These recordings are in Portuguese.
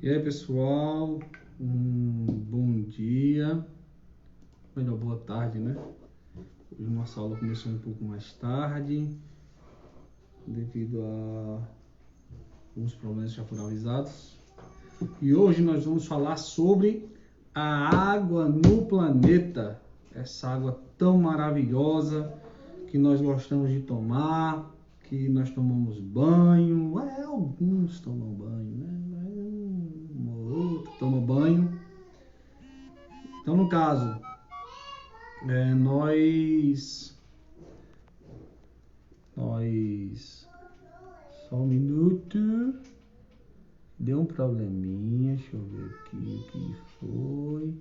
E aí, pessoal, bom dia, melhor, boa tarde, né? Hoje nossa aula começou um pouco mais tarde, devido a alguns problemas que já foram avisados. E hoje nós vamos falar sobre a água no planeta, essa água tão maravilhosa que nós gostamos de tomar, que nós tomamos banho, alguns tomam banho, né? Outro toma banho. Então, no caso, nós só um minuto, deu um probleminha, deixa eu ver aqui o que foi,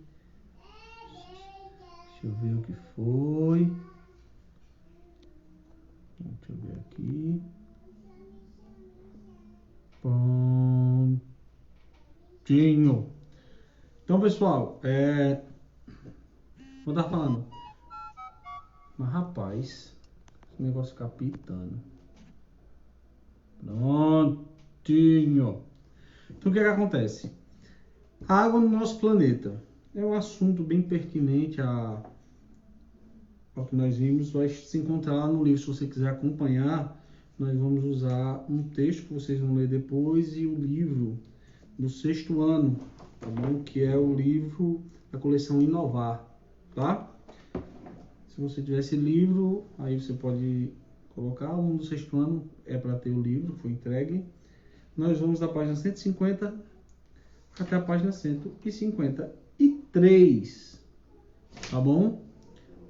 deixa eu ver aqui, prontinho. Então, pessoal, vou estar falando, mas rapaz, esse negócio fica pitando. Prontinho. Então, o que acontece? A água no nosso planeta é um assunto bem pertinente ao que nós vimos. Vai se encontrar lá no livro. Se você quiser acompanhar, nós vamos usar um texto que vocês vão ler depois e o livro do 6º ano, tá bom? Que é o livro da coleção Inovar, tá? Se você tiver esse livro, aí você pode colocar. O aluno do 6º ano é para ter o livro, foi entregue. Nós vamos da página 150 até a página 153, tá bom?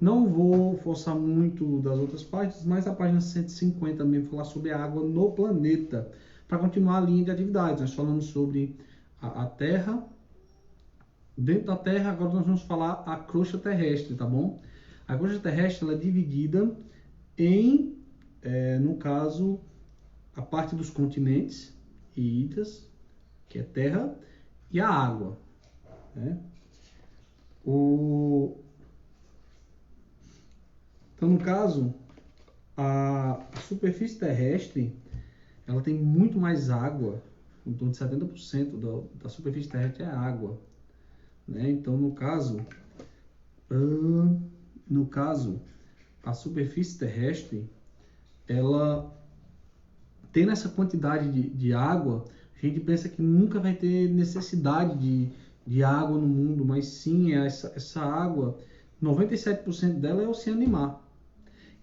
Não vou forçar muito das outras páginas, mas a página 150 mesmo, falar sobre a água no planeta, para continuar a linha de atividades. Nós falamos sobre a Terra, dentro da Terra, agora nós vamos falar a crosta terrestre, tá bom? A crosta terrestre ela é dividida em, no caso, a parte dos continentes e ilhas, que é terra, e a água, né? Então, no caso, a superfície terrestre, ela tem muito mais água, em torno de 70% da superfície terrestre é água, né? Então, no caso, a superfície terrestre, ela tendo essa quantidade de água, a gente pensa que nunca vai ter necessidade de água no mundo, mas sim, essa água, 97% dela é oceano e mar.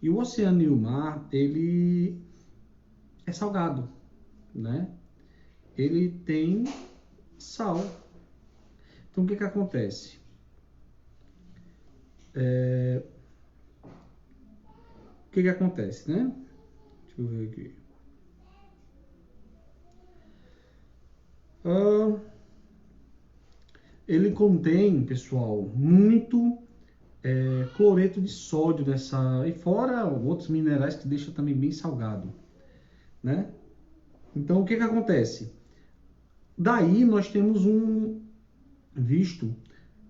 E o oceano e o mar, ele é salgado, né? Ele tem sal. Então, o que acontece? O que acontece, né? Deixa eu ver aqui. Ele contém, pessoal, muito cloreto de sódio e fora outros minerais que deixam também bem salgado, né? Então, o que acontece? Daí nós temos visto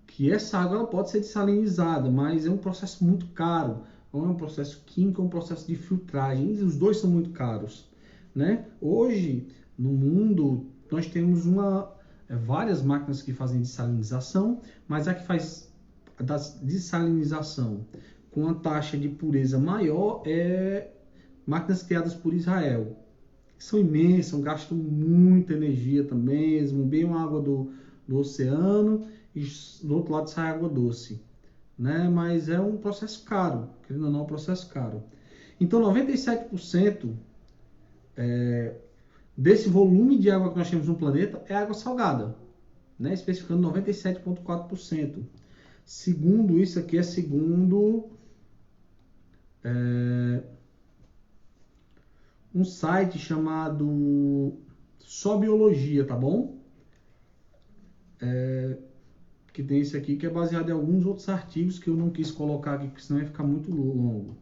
que essa água ela pode ser dessalinizada, mas é um processo muito caro. É um processo químico, é um processo de filtragem. E os dois são muito caros, né? Hoje, no mundo, nós temos várias máquinas que fazem dessalinização, mas a que faz a dessalinização com a taxa de pureza maior é máquinas criadas por Israel. São imensas, gastam muita energia também, eles bombeiam a água do oceano e do outro lado sai água doce, né? Mas é um processo caro, querendo ou não, é um processo caro. Então, 97% desse volume de água que nós temos no planeta é água salgada, né? Especificando 97,4%. Segundo isso aqui, segundo um site chamado Sobiologia, tá bom? Que tem esse aqui, que é baseado em alguns outros artigos que eu não quis colocar aqui, porque senão ia ficar muito longo.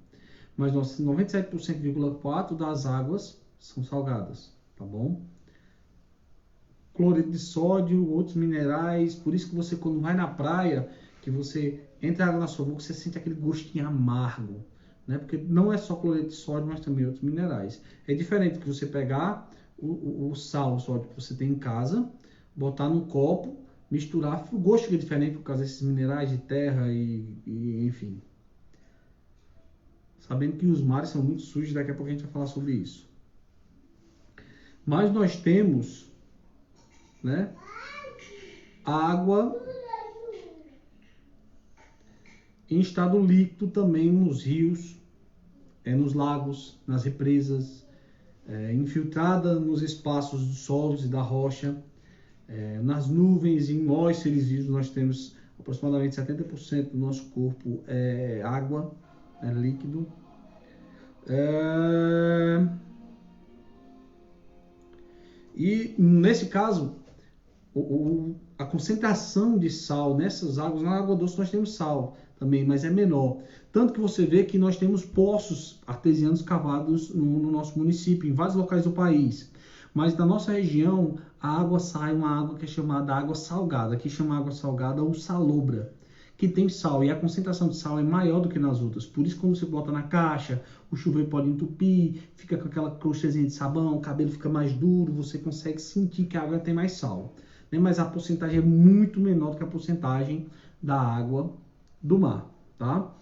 Mas 97,4% das águas são salgadas, tá bom? Cloreto de sódio, outros minerais, por isso que você, quando vai na praia, que você entra água na sua boca, você sente aquele gostinho amargo, né? Porque não é só cloreto de sódio, mas também outros minerais. É diferente que você pegar o sal, o sódio que você tem em casa, botar no copo, misturar. O gosto fica diferente por causa desses minerais de terra e enfim. Sabendo que os mares são muito sujos, daqui a pouco a gente vai falar sobre isso. Mas nós temos, né, água em estado líquido também nos rios, nos lagos, nas represas, infiltrada nos espaços dos solos e da rocha, nas nuvens, em nós, seres vivos, nós temos aproximadamente 70% do nosso corpo é água, é líquido. E nesse caso, a concentração de sal nessas águas, na água doce nós temos sal também, mas é menor. Tanto que você vê que nós temos poços artesianos cavados no nosso município, em vários locais do país. Mas da nossa região, a água sai uma água que é chamada água salgada. Aqui chama água salgada ou salobra, que tem sal. E a concentração de sal é maior do que nas outras. Por isso, quando você bota na caixa, o chuveiro pode entupir, fica com aquela crostazinha de sabão, o cabelo fica mais duro, você consegue sentir que a água tem mais sal. Mas a porcentagem é muito menor do que a porcentagem da água do mar, tá?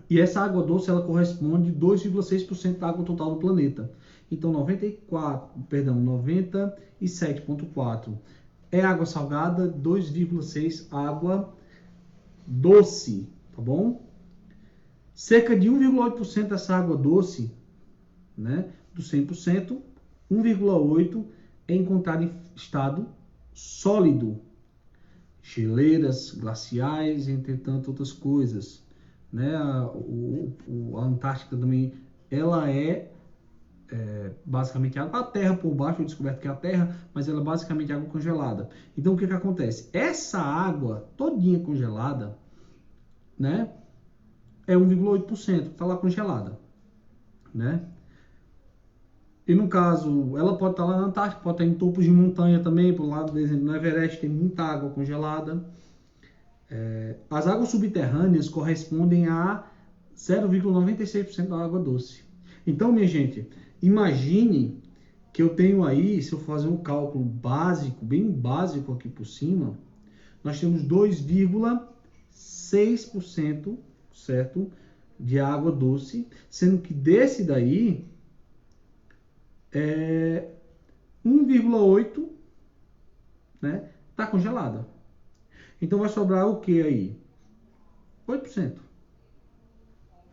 E essa água doce, ela corresponde a 2,6% da água total do planeta. Então, 97,4% é água salgada, 2,6% água doce, tá bom? Cerca de 1,8% dessa água doce, né, do 100%, 1,8% é encontrada em estado sólido, geleiras, glaciais, entre tantas outras coisas, né? A Antártica também, ela é basicamente água. A Terra por baixo, foi descoberto que é a Terra, mas ela é basicamente água congelada. Então o que acontece? Essa água todinha congelada, né, é 1,8%, está lá congelada, né? E no caso, ela pode estar lá na Antártica, pode estar em topos de montanha também, por lado, por exemplo, no Everest tem muita água congelada. As águas subterrâneas correspondem a 0,96% da água doce. Então, minha gente, imagine que eu tenho aí, se eu fazer um cálculo básico, bem básico aqui por cima, nós temos 2,6%, certo, de água doce, sendo que desse daí, 1,8%, né, está congelada. Então vai sobrar o que aí? 8%.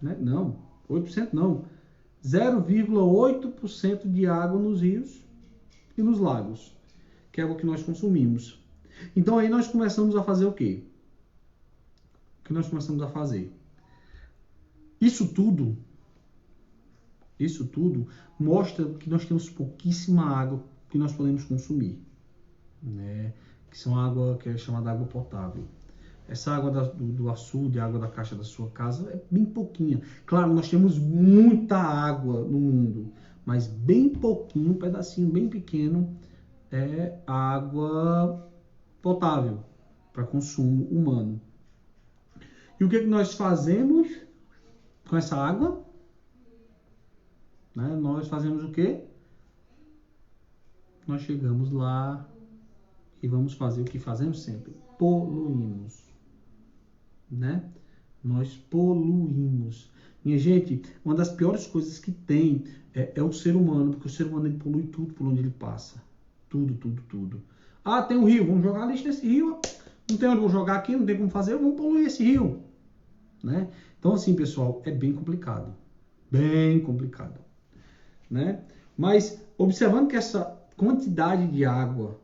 Né? Não, 8% não. 0,8% de água nos rios e nos lagos, que é água que nós consumimos. Então aí nós começamos a fazer o quê? O que nós começamos a fazer? Isso tudo mostra que nós temos pouquíssima água que nós podemos consumir, né? Que são água que é chamada água potável. Essa água do açude, a água da caixa da sua casa, é bem pouquinha. Claro, nós temos muita água no mundo, mas bem pouquinho, um pedacinho bem pequeno, é água potável para consumo humano. E o que nós fazemos com essa água? Né? Nós fazemos o quê? Nós chegamos lá e vamos fazer o que fazemos sempre: poluímos. Né? Nós poluímos. Minha gente, uma das piores coisas que tem é o ser humano, porque o ser humano ele polui tudo por onde ele passa. Tudo, tudo, tudo. Ah, tem um rio, vamos jogar lixo nesse rio. Não tem onde eu jogar aqui, não tem como fazer, vamos poluir esse rio. Né? Então, assim, pessoal, é bem complicado. Bem complicado. Né? Mas, observando que essa quantidade de água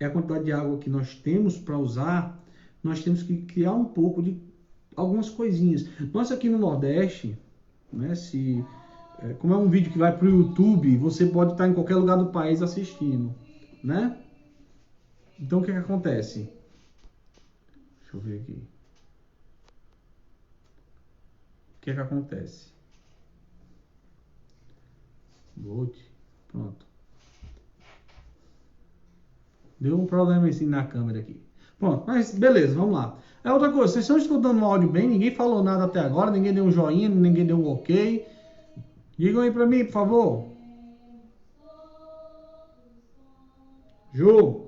é a quantidade de água que nós temos para usar, nós temos que criar um pouco de algumas coisinhas. Nós aqui no Nordeste, né, como é um vídeo que vai para o YouTube, você pode estar em qualquer lugar do país assistindo, né? Então o que acontece? Deixa eu ver aqui. O que acontece? Load. Pronto. Deu um problema assim na câmera aqui. Pronto, mas beleza, vamos lá. É outra coisa, vocês estão escutando o áudio bem? Ninguém falou nada até agora, ninguém deu um joinha, ninguém deu um ok. Digam aí pra mim, por favor. Ju.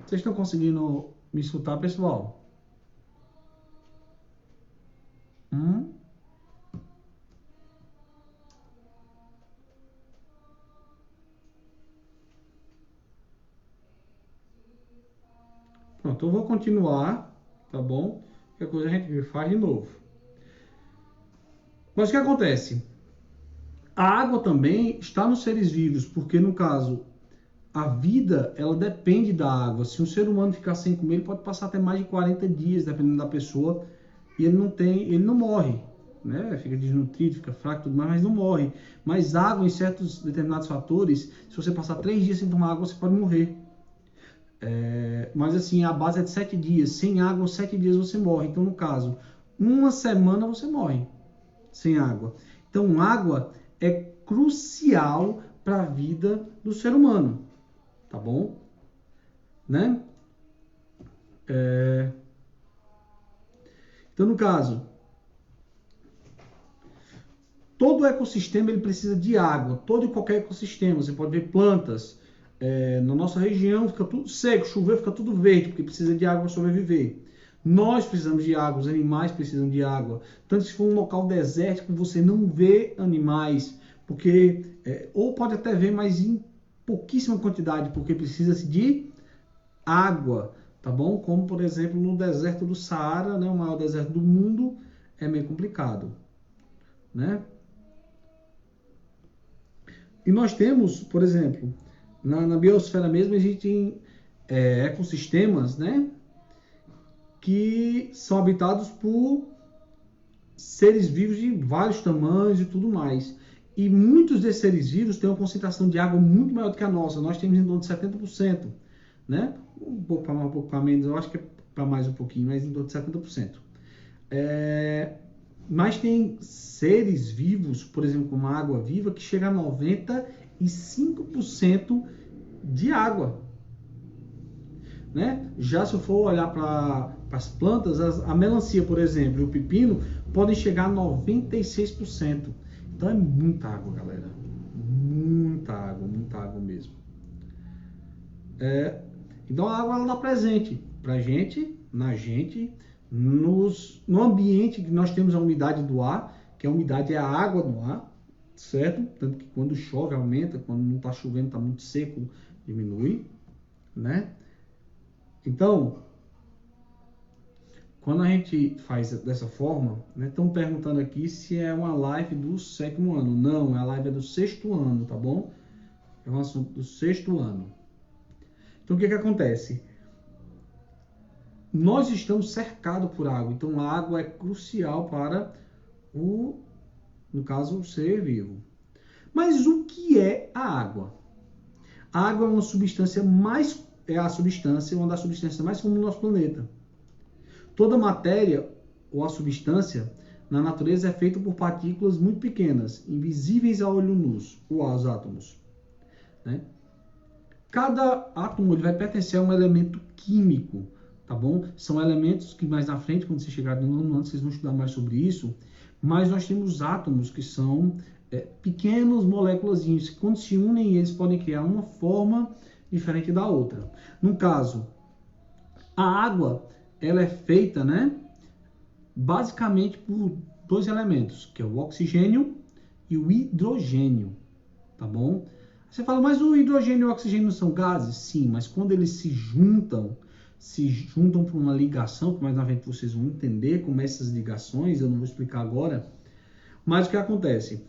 Vocês estão conseguindo me escutar, pessoal? Hum? Pronto, eu vou continuar, tá bom? Qualquer coisa a gente faz de novo. Mas o que acontece? A água também está nos seres vivos, porque no caso, a vida, ela depende da água. Se um ser humano ficar sem comer, ele pode passar até mais de 40 dias, dependendo da pessoa, e ele não morre, né? Fica desnutrido, fica fraco, tudo mais, mas não morre. Mas água, em certos determinados fatores, se você passar 3 dias sem tomar água, você pode morrer. Mas assim, a base é de 7 dias. Sem água, 7 dias você morre. Então, no caso, uma semana você morre sem água. Então, água é crucial para a vida do ser humano, tá bom? Né? Então, no caso, todo ecossistema ele precisa de água. Todo e qualquer ecossistema. Você pode ver plantas. Na nossa região fica tudo seco, chover, fica tudo verde, porque precisa de água para sobreviver. Nós precisamos de água, os animais precisam de água. Tanto se for um local desértico, você não vê animais, porque ou pode até ver, mas em pouquíssima quantidade, porque precisa-se de água, tá bom? Como, por exemplo, no deserto do Saara, né, o maior deserto do mundo, é meio complicado, né? E nós temos, por exemplo, na biosfera mesmo, existem ecossistemas, né, que são habitados por seres vivos de vários tamanhos e tudo mais. E muitos desses seres vivos têm uma concentração de água muito maior do que a nossa. Nós temos em torno de 70%, né? Um pouco para mais, um pouco para menos, eu acho que é para mais um pouquinho, mas em torno de 70%. Mas tem seres vivos, por exemplo, como a água viva, que chega a 95% de água. Né? Já se eu for olhar para as plantas, a melancia, por exemplo, e o pepino podem chegar a 96%. Então é muita água, galera. Muita água mesmo. Então a água ela dá presente para gente, na gente, no ambiente que nós temos a umidade do ar, que a umidade é a água do ar, certo? Tanto que quando chove aumenta, quando não está chovendo, está muito seco, diminui, né? Então, quando a gente faz dessa forma, né, estão perguntando aqui se é uma live do 7º ano. Não, a live é do 6º ano, tá bom? É um assunto do 6º ano. Então, o que acontece? Nós estamos cercados por água, então a água é crucial para no caso, o ser vivo. Mas o que é a água? A água é uma substância uma das substâncias mais comuns do nosso planeta. Toda matéria ou a substância na natureza é feita por partículas muito pequenas, invisíveis a olho nu, ou os átomos. Né? Cada átomo ele vai pertencer a um elemento químico, tá bom? São elementos que mais na frente, quando você chegar no ano, vocês vão estudar mais sobre isso, mas nós temos átomos que são pequenas moléculas que quando se unem eles podem criar uma forma diferente da outra. No caso, a água ela é feita, né, basicamente por dois elementos, que é o oxigênio e o hidrogênio, tá bom? Você fala, mas o hidrogênio e o oxigênio são gases? Sim, mas quando eles se juntam por uma ligação, que mais na frente vocês vão entender como essas ligações, eu não vou explicar agora, mas o que acontece?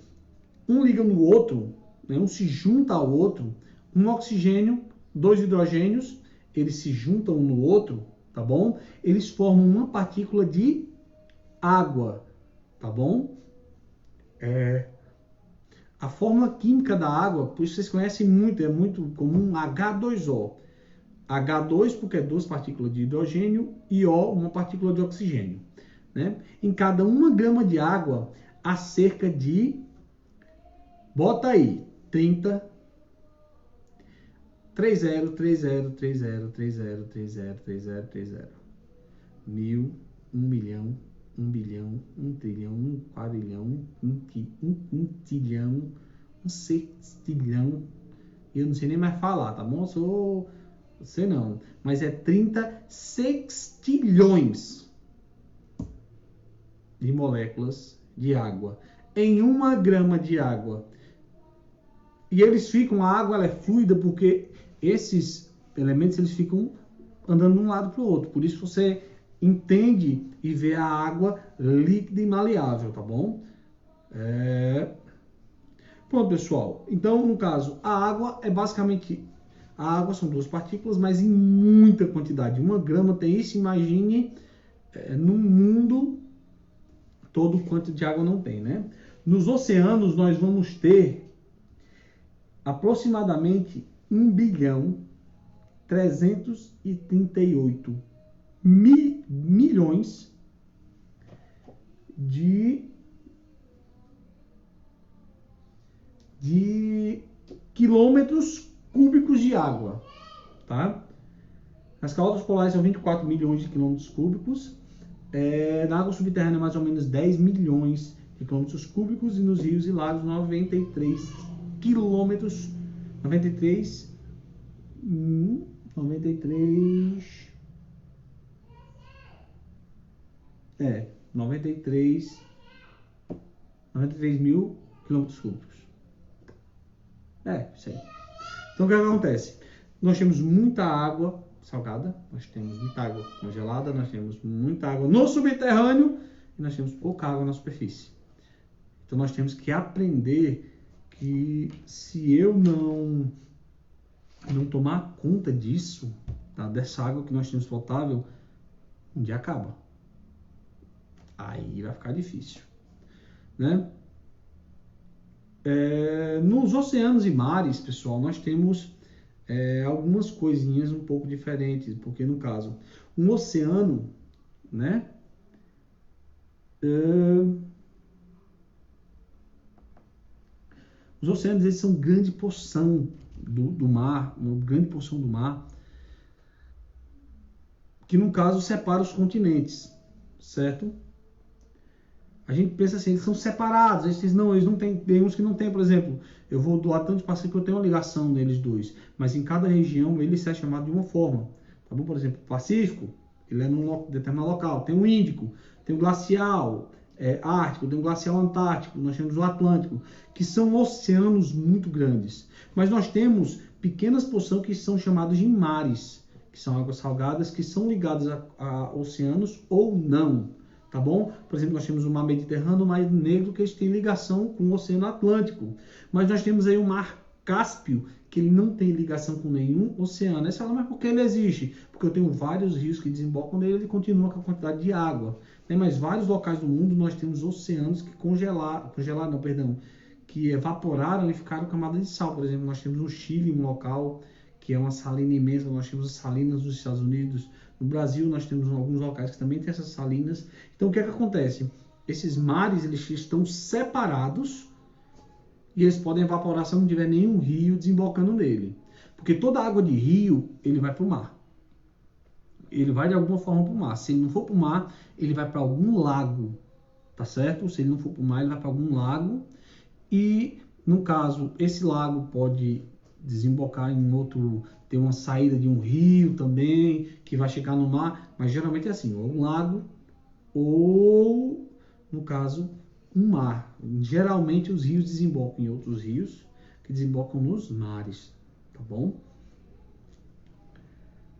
Um liga no outro, né, um se junta ao outro, um oxigênio, dois hidrogênios, eles se juntam um no outro, tá bom? Eles formam uma partícula de água, tá bom? A fórmula química da água, por isso vocês conhecem muito, é muito comum, H2O. H2 porque é duas partículas de hidrogênio e O, uma partícula de oxigênio. Né? Em cada 1 grama de água, há cerca de, bota aí, 30, 30, 30, 30, 30, 30, 30, 30, 1000, 1 milhão, 1 bilhão, 1 trilhão, 1 quadrilhão, 1 quintilhão, 1 sextilhão. Eu não sei nem mais falar, tá bom? Eu sou Você não. Mas é 30 sextilhões de moléculas de água em 1 grama de água. E eles ficam, a água ela é fluida porque esses elementos eles ficam andando de um lado para o outro. Por isso você entende e vê a água líquida e maleável, tá bom? Pronto, pessoal. Então, no caso, a água é basicamente... A água são 2 partículas, mas em muita quantidade. 1 grama tem isso, imagine no mundo todo quanto de água não tem, né? Nos oceanos nós vamos ter aproximadamente 1.338.000.000.000 de quilômetros cúbicos de água, tá? As calotas polares são 24 milhões de quilômetros cúbicos. Na água subterrânea, mais ou menos 10 milhões de quilômetros cúbicos. E nos rios e lagos, 93 quilômetros. 93 mil quilômetros cúbicos. Isso aí. Então, o que acontece? Nós temos muita água salgada, nós temos muita água congelada, nós temos muita água no subterrâneo e nós temos pouca água na superfície. Então, nós temos que aprender que se eu não tomar conta disso, tá, dessa água que nós temos potável, um dia acaba. Aí vai ficar difícil, né? Nos oceanos e mares, pessoal, nós temos algumas coisinhas um pouco diferentes, porque no caso, um oceano, né? Os oceanos, eles são grande porção do mar, uma grande porção do mar, que no caso separa os continentes, certo? A gente pensa assim, eles são separados, eles não têm, tem uns que não tem, por exemplo, eu vou do Atlântico Pacífico, eu tenho uma ligação neles dois, mas em cada região ele é chamado de uma forma, tá bom? Por exemplo, o Pacífico, ele é num determinado local, tem o Índico, tem o Glacial Ártico, tem o Glacial Antártico, nós temos o Atlântico, que são oceanos muito grandes, mas nós temos pequenas porções que são chamadas de mares, que são águas salgadas, que são ligadas a oceanos ou não. Tá bom? Por exemplo, nós temos o mar Mediterrâneo, o mar Negro, que eles têm ligação com o Oceano Atlântico. Mas nós temos aí o mar Cáspio, que ele não tem ligação com nenhum oceano. Aí você fala, mas por que ele existe? Porque eu tenho vários rios que desembocam nele, ele continua com a quantidade de água. Mas vários locais do mundo nós temos oceanos que que evaporaram e ficaram camadas de sal. Por exemplo, nós temos no Chile um local que é uma salina imensa, nós temos as salinas dos Estados Unidos. No Brasil, nós temos alguns locais que também têm essas salinas. Então, o que é que acontece? Esses mares, eles estão separados e eles podem evaporar se não tiver nenhum rio desembocando nele. Porque toda água de rio, ele vai para o mar. Ele vai de alguma forma para o mar. Se ele não for para o mar, ele vai para algum lago, tá certo? Se ele não for para o mar, ele vai para algum lago. E, no caso, esse lago pode desembocar em outro, ter uma saída de um rio também, que vai chegar no mar, mas geralmente é assim, ou um lago, ou, no caso, um mar. Geralmente os rios desembocam em outros rios, que desembocam nos mares, tá bom?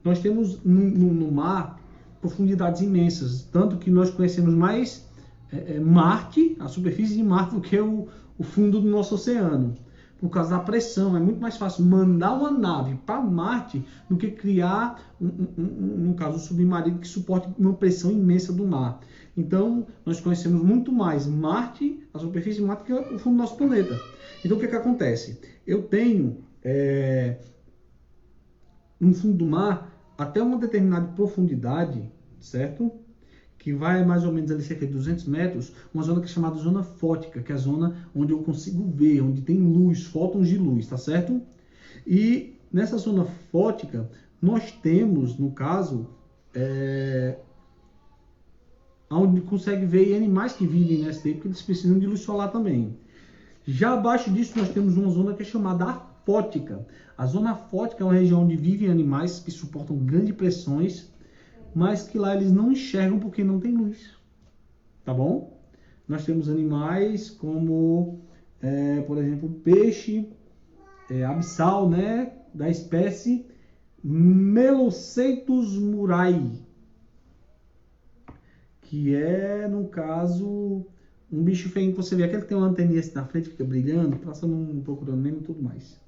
Nós temos no mar profundidades imensas, tanto que nós conhecemos mais Marte, a superfície de Marte, do que o fundo do nosso oceano. Por causa da pressão, é muito mais fácil mandar uma nave para Marte do que criar, no caso, um submarino que suporte uma pressão imensa do mar. Então, nós conhecemos muito mais Marte, a superfície de Marte, que o fundo do nosso planeta. Então, o que acontece? Eu tenho, no fundo do mar, até uma determinada profundidade, certo? Que vai mais ou menos ali cerca de 200 metros, uma zona que é chamada zona fótica, que é a zona onde eu consigo ver, onde tem luz, fótons de luz, tá certo? E nessa zona fótica, nós temos, no caso, onde consegue ver animais que vivem nessa porque eles precisam de luz solar também. Já abaixo disso, nós temos uma zona que é chamada fótica. A zona fótica é uma região onde vivem animais que suportam grandes pressões, mas que lá eles não enxergam porque não tem luz. Tá bom? Nós temos animais como, por exemplo, peixe abissal, né? Da espécie Melocetus murai, que é, no caso, um bicho feio que você vê, aquele que tem uma anteninha assim na frente, fica brilhando, passando procurando mesmo e tudo mais,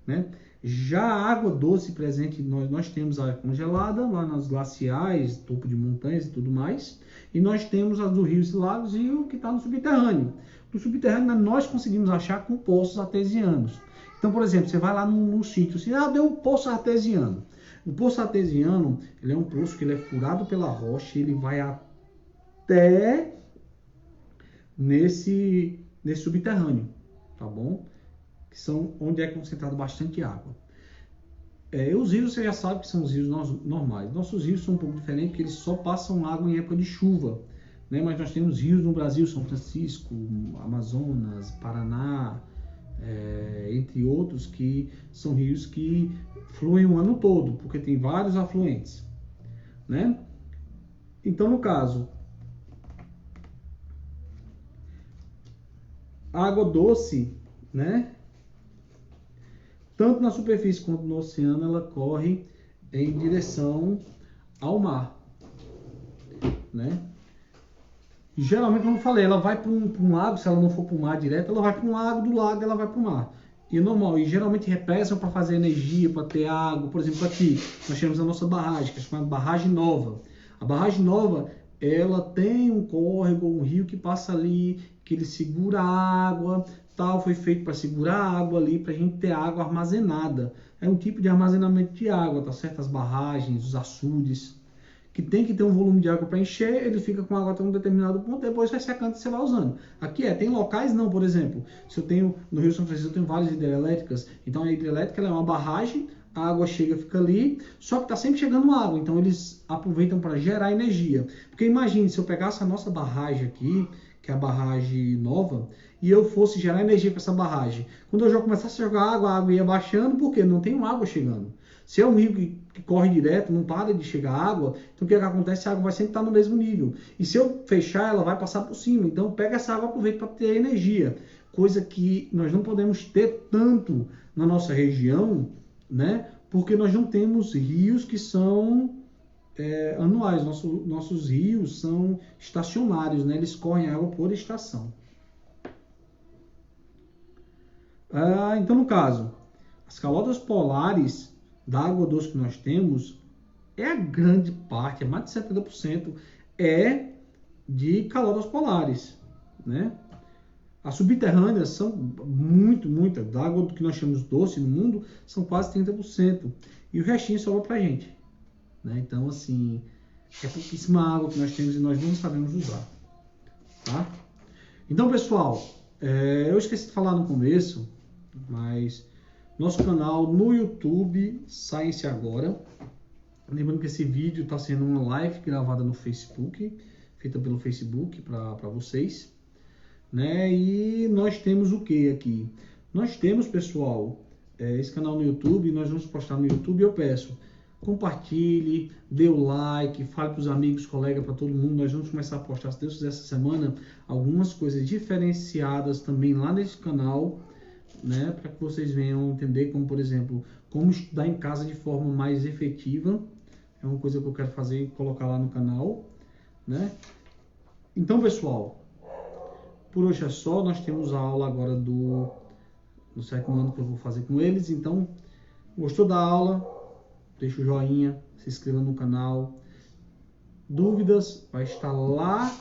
né? Já a água doce presente, nós temos a congelada lá nas glaciais, topo de montanhas e tudo mais, e nós temos as dos rios e lagos e o que está no subterrâneo. No subterrâneo nós conseguimos achar com poços artesianos. Então, por exemplo, você vai lá num sítio, assim, deu um poço artesiano. O poço artesiano, ele é um poço que ele é furado pela rocha e ele vai até nesse subterrâneo, tá bom? Que são onde é concentrado bastante água. Os rios, você já sabe que são os rios normais. Nossos rios são um pouco diferentes, porque eles só passam água em época de chuva, né? Mas nós temos rios no Brasil, São Francisco, Amazonas, Paraná, entre outros, que são rios que fluem o ano todo, porque tem vários afluentes, né? Então, no caso, a água doce, né? Tanto na superfície quanto no oceano, ela corre em direção ao mar, né? E geralmente, como eu falei, ela vai para um lago, se ela não for para o mar direto, ela vai para um lago, do lago ela vai para o mar. E é normal, e geralmente represam para fazer energia, para ter água. Por exemplo, aqui nós temos a nossa barragem, que é chamada Barragem Nova. A Barragem Nova, ela tem um córrego, um rio que passa ali, que ele segura a água, tal, foi feito para segurar a água ali, para a gente ter água armazenada. É um tipo de armazenamento de água, tá certo? As barragens, os açudes, que tem que ter um volume de água para encher, ele fica com água até um determinado ponto, depois vai secando e você vai usando. Aqui tem locais não, por exemplo, se eu tenho, no Rio São Francisco eu tenho várias hidrelétricas, então a hidrelétrica ela é uma barragem, a água chega, fica ali, só que está sempre chegando água, então eles aproveitam para gerar energia. Porque imagine, se eu pegasse a nossa barragem aqui, que é a barragem nova, e eu fosse gerar energia com essa barragem, quando eu já começasse a jogar água, a água ia baixando, porque não tem água chegando. Se é um rio que corre direto, não para de chegar água, então o que acontece? A água vai sempre estar no mesmo nível. E se eu fechar, ela vai passar por cima. Então pega essa água e aproveita para ter energia. Coisa que nós não podemos ter tanto na nossa região, né? Porque nós não temos rios que são anuais. Nossos rios são estacionários, né? Eles correm água por estação. Então, no caso, as calotas polares da água doce que nós temos, a grande parte, mais de 70%, é de calotas polares, né? As subterrâneas são muita, da água que nós chamamos doce no mundo, são quase 30%, e o restinho sobra pra gente, né? Então, assim, é pouquíssima água que nós temos e nós não sabemos usar, tá? Então, pessoal, eu esqueci de falar no começo, mas nosso canal no YouTube, Science Agora. Lembrando que esse vídeo está sendo uma live gravada no Facebook, feita pelo Facebook para vocês, né? E nós temos o que aqui? Nós temos, pessoal, esse canal no YouTube, nós vamos postar no YouTube. Eu peço, compartilhe, dê o like, fale para os amigos, colegas, para todo mundo. Nós vamos começar a postar, se Deus quiser, essa semana, algumas coisas diferenciadas também lá nesse canal, né, para que vocês venham entender, como por exemplo, como estudar em casa de forma mais efetiva. É uma coisa que eu quero fazer e colocar lá no canal, né? Então, pessoal, por hoje é só. Nós temos a aula agora do 7º ano que eu vou fazer com eles. Então, gostou da aula? Deixa o joinha, se inscreva no canal. Dúvidas vai estar lá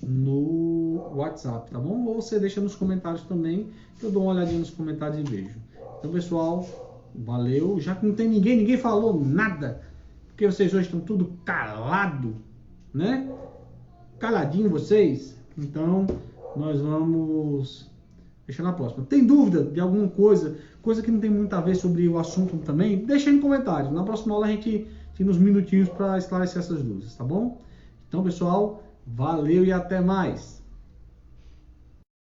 no WhatsApp, tá bom? Ou você deixa nos comentários também, que eu dou uma olhadinha nos comentários e vejo. Então, pessoal, valeu. Já que não tem ninguém falou nada, porque vocês hoje estão tudo calado, né? Caladinho vocês. Então, nós vamos deixar na próxima. Tem dúvida de alguma coisa que não tem muito a ver sobre o assunto também? Deixa aí no comentário. Na próxima aula a gente tem uns minutinhos para esclarecer essas dúvidas, tá bom? Então, pessoal, valeu e até mais!